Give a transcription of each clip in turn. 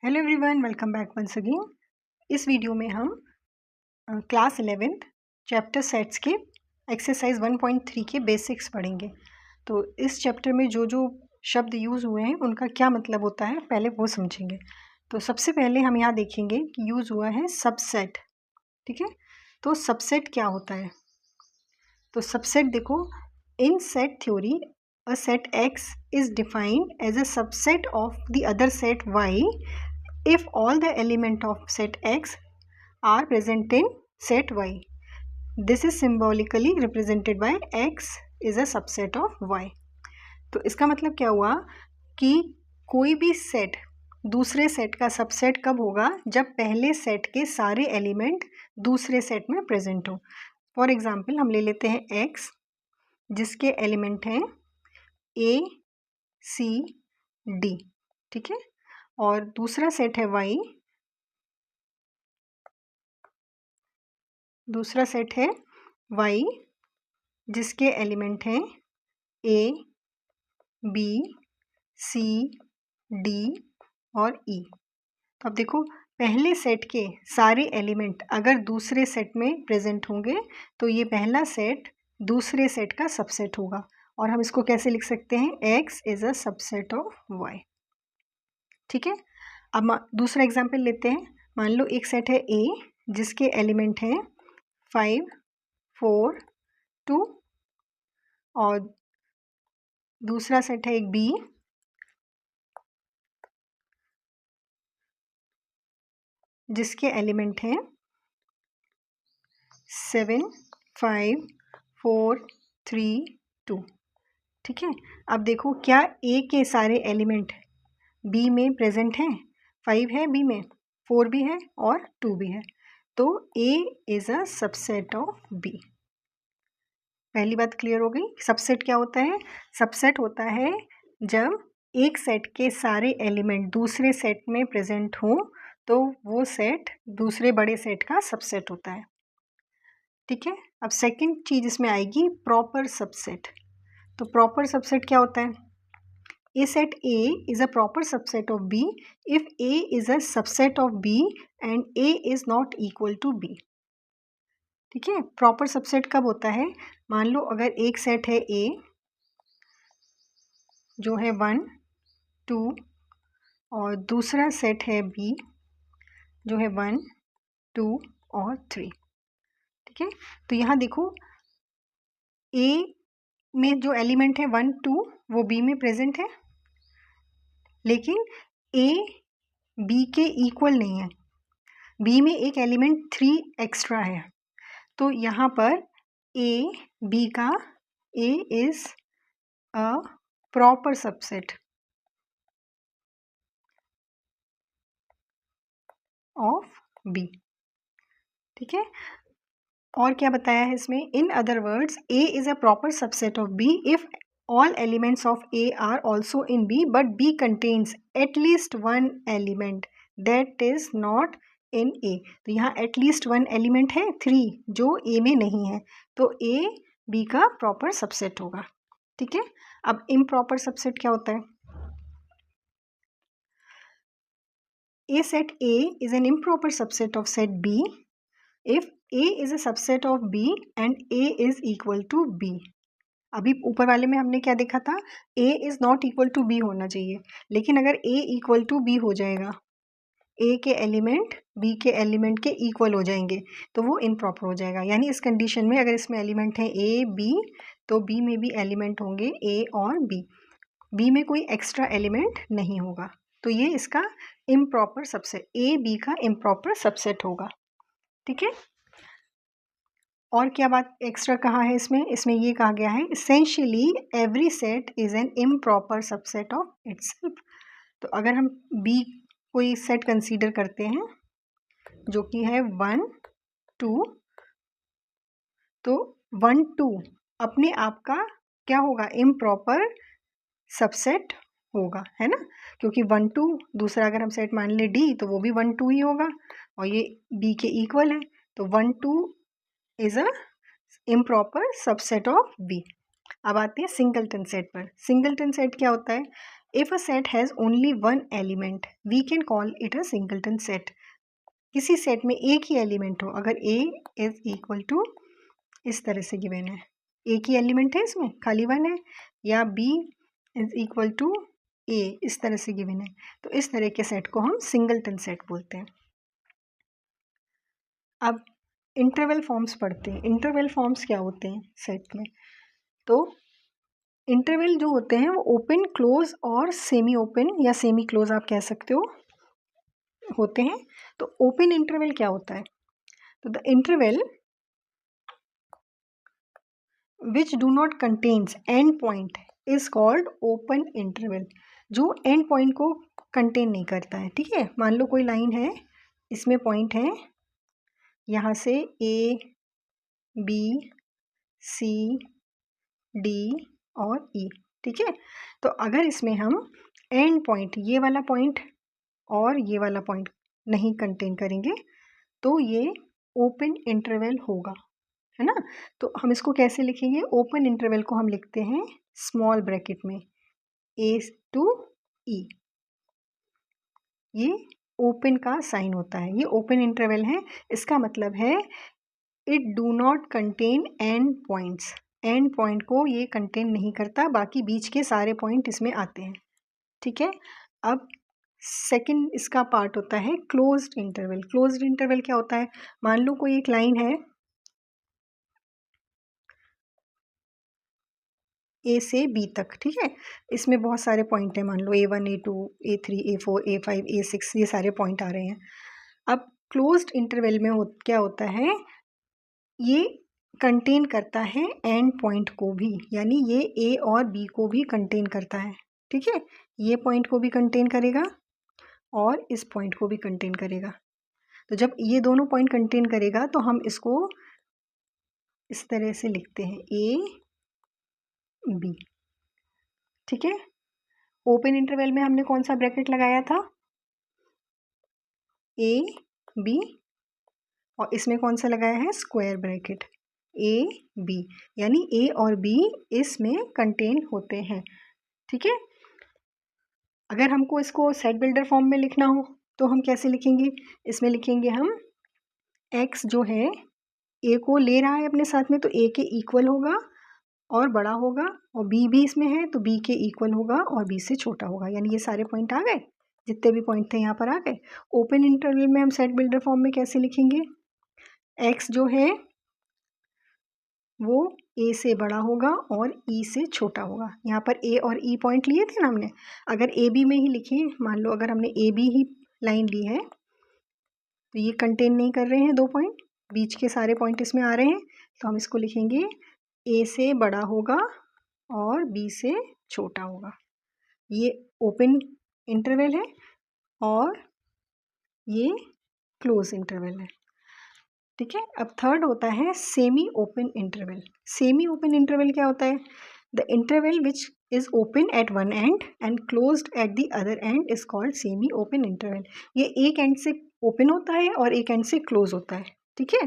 Hello everyone, welcome back once again. इस video में हम क्लास 11th चैप्टर सेट्स के एक्सरसाइज 1.3 के बेसिक्स पढ़ेंगे। तो इस चैप्टर में जो जो शब्द यूज़ हुए हैं उनका क्या मतलब होता है पहले वो समझेंगे। तो सबसे पहले हम यहाँ देखेंगे कि यूज़ हुआ है सबसेट। ठीक है, तो सबसेट क्या होता है? तो सबसेट देखो, इन set theory a set X is defined as a subset of the other set Y if all the element of set X are present in set Y. This is symbolically represented by X is a subset of Y. तो इसका मतलब क्या हुआ कि कोई भी set दूसरे set का सबसेट कब होगा? जब पहले सेट के सारे एलिमेंट दूसरे सेट में प्रेजेंट हो। फॉर एग्जाम्पल हम ले लेते हैं X, जिसके एलिमेंट हैं A, C, D। ठीक है, और दूसरा सेट है Y, दूसरा सेट है Y जिसके एलिमेंट हैं A, B, C, D और E। तो अब देखो, पहले सेट के सारे एलिमेंट अगर दूसरे सेट में प्रेजेंट होंगे तो ये पहला सेट दूसरे सेट का सबसेट होगा, और हम इसको कैसे लिख सकते हैं? X is a subset of Y। ठीक है, अब दूसरा एग्जाम्पल लेते हैं। मान लो एक सेट है A जिसके एलिमेंट हैं 5, 4, 2, और दूसरा सेट है एक B जिसके एलिमेंट हैं 7, 5, 4, 3, 2। ठीक है, अब देखो क्या A के सारे एलिमेंट B में प्रेजेंट हैं? 5 है B में, 4 भी है और 2 भी है, तो A is a subset of B। पहली बात क्लियर हो गई। सबसेट क्या होता है? सबसेट होता है जब एक सेट के सारे एलिमेंट दूसरे सेट में प्रेजेंट हो तो वो सेट दूसरे बड़े सेट का सबसेट होता है। ठीक है, अब सेकंड चीज इसमें आएगी प्रॉपर सबसेट। तो प्रॉपर सबसेट क्या होता है? A set A is a proper subset of B if A is a subset of B and A is not equal to B। ठीक है, प्रॉपर सबसेट कब होता है? मान लो अगर एक सेट है A जो है 1, 2 और दूसरा सेट है B जो है 1, 2 और 3। ठीक है, तो यहाँ देखो A में जो एलिमेंट है 1, 2 वो B में प्रेजेंट है, लेकिन A B के इक्वल नहीं है। B में एक एलिमेंट 3 एक्स्ट्रा है, तो यहाँ पर A B का A is a proper subset of B। ठीक है, और क्या बताया है इसमें? In other words A is a proper subset of B if all elements of A are also in B but B contains at least one element that is not in A। तो यहाँ at least one element है 3 जो A में नहीं है, तो A B का proper subset होगा। ठीक है, अब इम्प्रॉपर सबसेट क्या होता है? A set A is an improper subset of set B if A is a subset of B and A is equal to B। अभी ऊपर वाले में हमने क्या देखा था? A is not equal to B होना चाहिए, लेकिन अगर A इक्वल टू B हो जाएगा, A के एलिमेंट B के एलिमेंट के इक्वल हो जाएंगे तो वो इम्प्रॉपर हो जाएगा। यानी इस कंडीशन में अगर इसमें एलिमेंट है A B तो B में भी एलिमेंट होंगे A और B, B में कोई एक्स्ट्रा एलिमेंट नहीं होगा, तो ये इसका इम्प्रॉपर सबसेट A B का इम्प्रॉपर सबसेट होगा। ठीक है, और क्या बात एक्स्ट्रा कहा है इसमें? इसमें ये कहा गया है essentially every set is an improper subset of itself. तो अगर हम B कोई सेट कंसीडर करते हैं जो कि है 1, 2, तो 1, 2 अपने आप का क्या होगा? इम्प्रॉपर सबसेट होगा, है ना, क्योंकि 1, 2 दूसरा अगर हम सेट मान ले D तो वो भी 1, 2 ही होगा और ये B के इक्वल है, तो 1, 2 is a improper subset of B। अब आते हैं सिंगलटन सेट पर। सिंगलटन सेट क्या होता है? If a set has only one element we can call it a singleton set. किसी सेट में एक ही एलिमेंट हो, अगर ए इज इक्वल टू इस तरह से गिवन है, एक ही एलिमेंट है इसमें खाली वन है, या बी इज इक्वल टू ए इस तरह से गिवन है, तो इस तरह के सेट को हम सिंगलटन सेट बोलते हैं। अब इंटरवल फॉर्म्स पढ़ते हैं। इंटरवल फॉर्म्स क्या होते हैं सेट में? तो इंटरवल जो होते हैं वो ओपन, क्लोज और सेमी ओपन या सेमी क्लोज आप कह सकते हो होते हैं। तो ओपन इंटरवल क्या होता है? तो the interval which do not contains and point is called open interval. जो एंड पॉइंट को कंटेन नहीं करता है, ठीक है। मान लो कोई लाइन है, इसमें पॉइंट है यहाँ से ए बी सी डी और ई, ठीक है। तो अगर इसमें हम एंड पॉइंट, ये वाला पॉइंट और ये वाला पॉइंट नहीं कंटेन करेंगे तो ये ओपन इंटरवल होगा, है ना। तो हम इसको कैसे लिखेंगे? ओपन इंटरवल को हम लिखते हैं स्मॉल ब्रैकेट में ए टू ई, ये ओपन का साइन होता है, ये ओपन इंटरवल है। इसका मतलब है it do not contain and points, and point को ये कंटेन नहीं करता, बाकी बीच के सारे पॉइंट इसमें आते हैं, ठीक है। अब सेकंड इसका पार्ट होता है क्लोज्ड इंटरवल। क्लोज्ड इंटरवल क्या होता है? मान लो कोई एक लाइन है ए से बी तक, ठीक है। इसमें बहुत सारे पॉइंट हैं, मान लो A1 A2 A3 A4 A5 A6, ये सारे पॉइंट आ रहे हैं। अब क्लोज्ड इंटरवल में क्या होता है, ये कंटेन करता है एंड पॉइंट को भी, यानी ये ए और बी को भी कंटेन करता है, ठीक है। ये पॉइंट को भी कंटेन करेगा और इस पॉइंट को भी कंटेन करेगा। तो जब ये दोनों पॉइंट कंटेन करेगा तो हम इसको इस तरह से लिखते हैं ए बी, ठीक है। ओपन इंटरवल में हमने कौन सा ब्रैकेट लगाया था? ए बी, और इसमें कौन सा लगाया है? स्क्वायर ब्रैकेट ए बी, यानी ए और बी इसमें कंटेन होते हैं, ठीक है। अगर हमको इसको सेट बिल्डर फॉर्म में लिखना हो तो हम कैसे लिखेंगे? इसमें लिखेंगे हम एक्स जो है ए को ले रहा है अपने साथ में, तो ए के इक्वल होगा और बड़ा होगा, और बी भी इसमें है तो बी के इक्वल होगा और बी से छोटा होगा, यानी ये सारे पॉइंट आ गए, जितने भी पॉइंट थे यहाँ पर आ गए। ओपन इंटरवल में हम सेट बिल्डर फॉर्म में कैसे लिखेंगे? एक्स जो है वो ए से बड़ा होगा और ई से छोटा होगा। यहाँ पर ए और ई पॉइंट लिए थे ना हमने, अगर ए बी में ही लिखे, मान लो अगर हमने ए बी ही लाइन ली है तो ये कंटेन नहीं कर रहे हैं दो पॉइंट, बीच के सारे पॉइंट इसमें आ रहे हैं, तो हम इसको लिखेंगे ए से बड़ा होगा और बी से छोटा होगा। ये ओपन इंटरवल है और ये क्लोज इंटरवल है, ठीक है। अब थर्ड होता है semi open interval. Semi open interval क्या होता है? The interval which is open at one and and closed at the other and is called semi open interval. ये एक एंड से ओपन होता है और एक एंड से क्लोज होता है, ठीक है।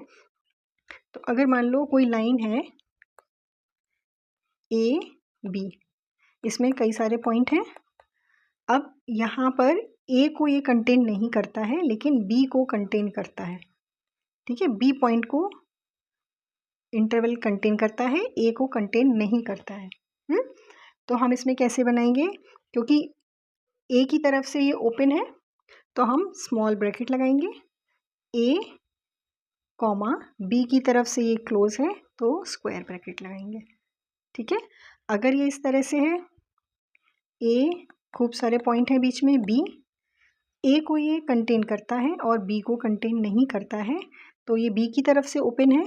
तो अगर मान लो कोई लाइन है ए बी, इसमें कई सारे पॉइंट हैं। अब यहाँ पर ए को ये कंटेन नहीं करता है लेकिन बी को कंटेन करता है, ठीक है। बी पॉइंट को इंटरवल कंटेन करता है, ए को कंटेन नहीं करता है। तो हम इसमें कैसे बनाएंगे? क्योंकि ए की तरफ से ये ओपन है तो हम स्मॉल ब्रैकेट लगाएंगे, ए कॉमा बी की तरफ से ये क्लोज है तो स्क्वायर ब्रैकेट लगाएंगे, ठीक है। अगर ये इस तरह से है, ए खूब सारे पॉइंट हैं बीच में, बी ए को ये कंटेन करता है और बी को कंटेन नहीं करता है, तो ये बी की तरफ से ओपन है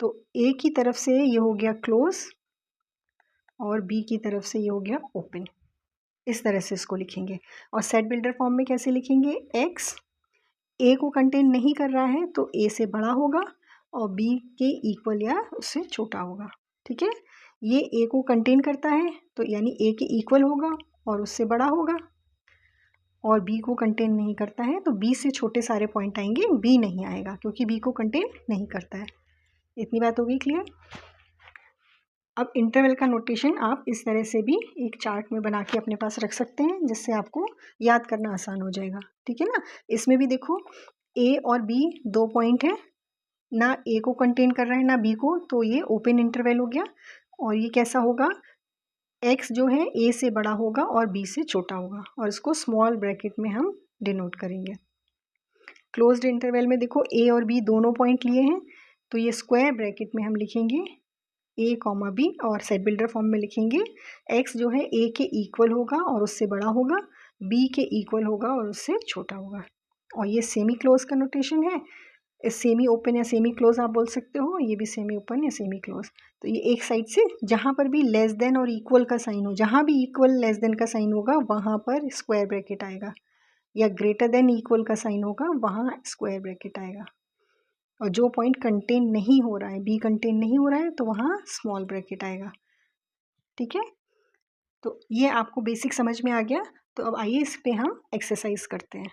तो ए की तरफ से ये हो गया क्लोज और बी की तरफ से ये हो गया ओपन। इस तरह से इसको लिखेंगे। और सेट बिल्डर फॉर्म में कैसे लिखेंगे? एक्स ए को कंटेन नहीं कर रहा है तो ए से बड़ा होगा और बी के इक्वल या उससे छोटा होगा, ठीक है। ये ए को कंटेन करता है तो यानी ए के इक्वल होगा और उससे बड़ा होगा, और बी को कंटेन नहीं करता है तो बी से छोटे सारे पॉइंट आएंगे, बी नहीं आएगा क्योंकि बी को कंटेन नहीं करता है। इतनी बात हो गई क्लियर? अब इंटरवल का नोटेशन आप इस तरह से भी एक चार्ट में बना के अपने पास रख सकते हैं, जिससे आपको याद करना आसान हो जाएगा। ठीक है ना। इसमें भी देखो ए और बी 2 पॉइंट है, ना ए को कंटेन कर रहा है ना बी को, तो ये ओपन इंटरवल हो गया। और ये कैसा होगा, एक्स जो है ए से बड़ा होगा और बी से छोटा होगा, और इसको स्मॉल ब्रैकेट में हम डिनोट करेंगे। क्लोज्ड इंटरवल में देखो ए और बी दोनों पॉइंट लिए हैं, तो ये स्क्वायर ब्रैकेट में हम लिखेंगे ए कॉमा बी, और सेट बिल्डर फॉर्म में लिखेंगे एक्स जो है ए के इक्वल होगा और उससे बड़ा होगा, बी के इक्वल होगा और उससे छोटा होगा। और ये सेमी क्लोज का नोटेशन है, सेमी ओपन या सेमी क्लोज आप बोल सकते हो, ये भी सेमी ओपन या सेमी क्लोज। तो ये एक साइड से जहाँ पर भी लेस देन और इक्वल का साइन हो, जहाँ भी इक्वल लेस देन का साइन होगा वहाँ पर स्क्वायर ब्रैकेट आएगा, या ग्रेटर देन इक्वल का साइन होगा वहाँ स्क्वायर ब्रैकेट आएगा। और जो पॉइंट कंटेन नहीं हो रहा है, बी कंटेन नहीं हो रहा है, तो वहाँ स्मॉल ब्रैकेट आएगा। ठीक है, तो ये आपको बेसिक समझ में आ गया। तो अब आइए इस पे हम एक्सरसाइज करते हैं।